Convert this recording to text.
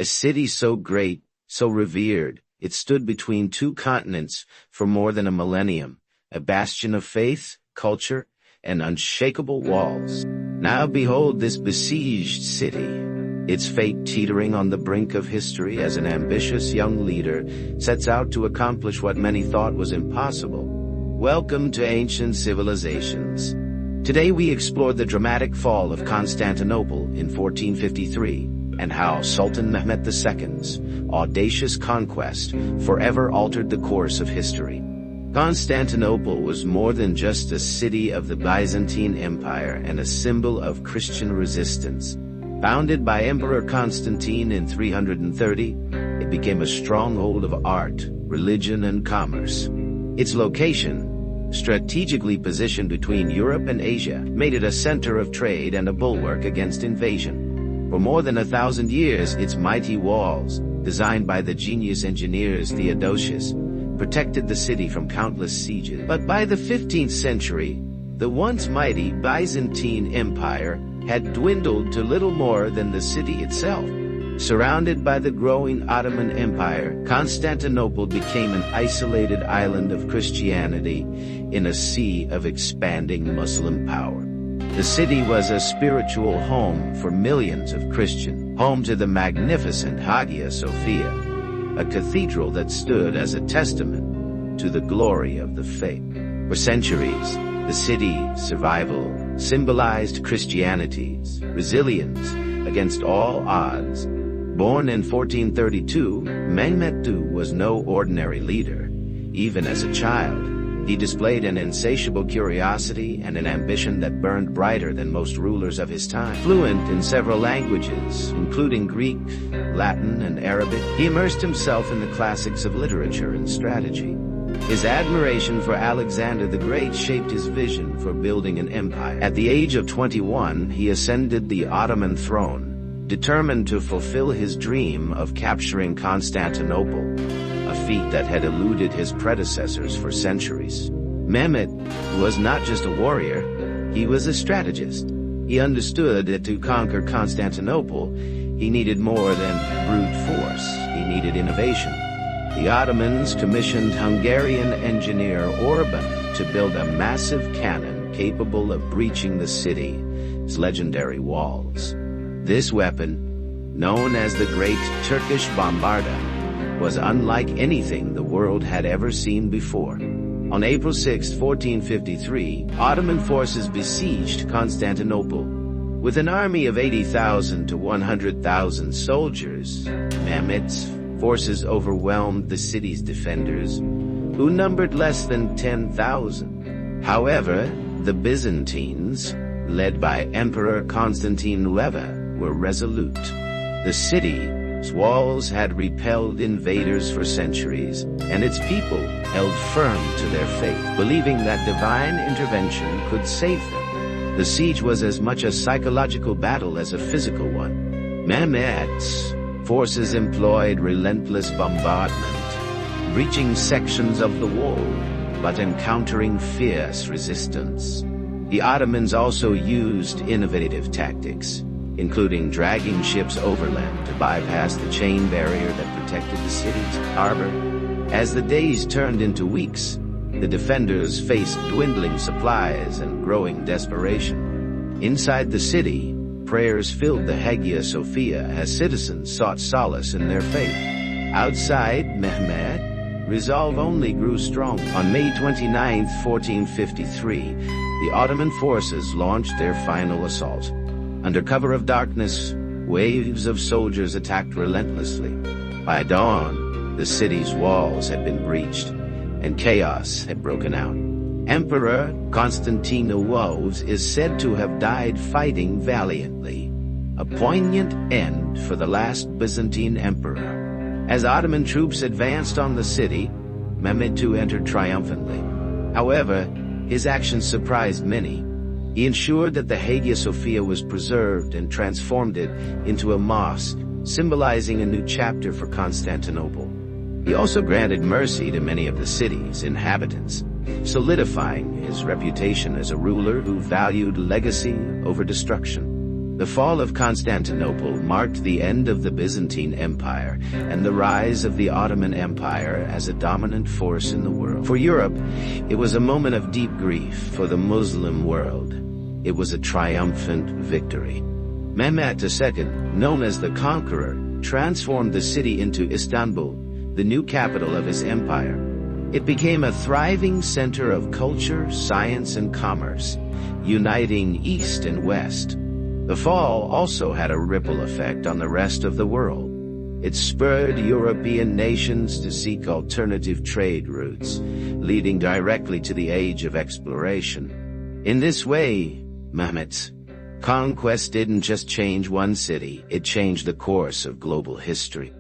A city so great, so revered, it stood between two continents for more than a millennium, a bastion of faith, culture, and unshakable walls. Now behold this besieged city, its fate teetering on the brink of history as an ambitious young leader sets out to accomplish what many thought was impossible. Welcome to Ancient Civilizations. Today we explore the dramatic fall of Constantinople in 1453 and how Sultan Mehmet II's audacious conquest forever altered the course of history. Constantinople was more than just a city of the Byzantine Empire and a symbol of Christian resistance. Founded by Emperor Constantine in 330, it became a stronghold of art, religion, and commerce. Its location, strategically positioned between Europe and Asia, made it a center of trade and a bulwark against invasion. For more than 1,000 years, its mighty walls, designed by the genius engineers Theodosius, protected the city from countless sieges. But by the 15th century, the once mighty Byzantine Empire had dwindled to little more than the city itself. Surrounded by the growing Ottoman Empire, Constantinople became an isolated island of Christianity in a sea of expanding Muslim power. The city was a spiritual home for millions of Christians, home to the magnificent Hagia Sophia, a cathedral that stood as a testament to the glory of the faith. For centuries, the city's survival symbolized Christianity's resilience against all odds. Born in 1432, Mehmet II was no ordinary leader. Even as a child, he displayed an insatiable curiosity and an ambition that burned brighter than most rulers of his time. Fluent in several languages, including Greek, Latin, and Arabic, he immersed himself in the classics of literature and strategy. His admiration for Alexander the Great shaped his vision for building an empire. At the age of 21, he ascended the Ottoman throne, determined to fulfill his dream of capturing Constantinople, a feat that had eluded his predecessors for centuries. Mehmet was not just a warrior, he was a strategist. He understood that to conquer Constantinople, he needed more than brute force. He needed innovation. The Ottomans commissioned Hungarian engineer Orban to build a massive cannon capable of breaching the city's legendary walls. This weapon, known as the Great Turkish Bombarda, was unlike anything the world had ever seen before. On April 6, 1453, Ottoman forces besieged Constantinople. With an army of 80,000 to 100,000 soldiers, Mehmet's forces overwhelmed the city's defenders, who numbered less than 10,000. However, the Byzantines, led by Emperor Constantine II, were resolute. The city's walls had repelled invaders for centuries, and its people held firm to their faith, believing that divine intervention could save them. The siege was as much a psychological battle as a physical one. Mehmet's forces employed relentless bombardment, breaching sections of the wall, but encountering fierce resistance. The Ottomans also used innovative tactics, including dragging ships overland to bypass the chain barrier that protected the city's harbor. As the days turned into weeks, the defenders faced dwindling supplies and growing desperation. Inside the city, prayers filled the Hagia Sophia as citizens sought solace in their faith. Outside, Mehmet, resolve only grew strong. On May 29, 1453, the Ottoman forces launched their final assault. Under cover of darkness, waves of soldiers attacked relentlessly. By dawn, the city's walls had been breached, and chaos had broken out. Emperor Constantine II is said to have died fighting valiantly, a poignant end for the last Byzantine emperor. As Ottoman troops advanced on the city, Mehmet II entered triumphantly. However, his actions surprised many. He ensured that the Hagia Sophia was preserved and transformed it into a mosque, symbolizing a new chapter for Constantinople. He also granted mercy to many of the city's inhabitants, solidifying his reputation as a ruler who valued legacy over destruction. The fall of Constantinople marked the end of the Byzantine Empire and the rise of the Ottoman Empire as a dominant force in the world. For Europe, it was a moment of deep grief. For the Muslim world, it was a triumphant victory. Mehmet II, known as the Conqueror, transformed the city into Istanbul, the new capital of his empire. It became a thriving center of culture, science, and commerce, uniting East and West. The fall also had a ripple effect on the rest of the world. It spurred European nations to seek alternative trade routes, leading directly to the age of exploration. In this way, Mehmet's conquest didn't just change one city, it changed the course of global history.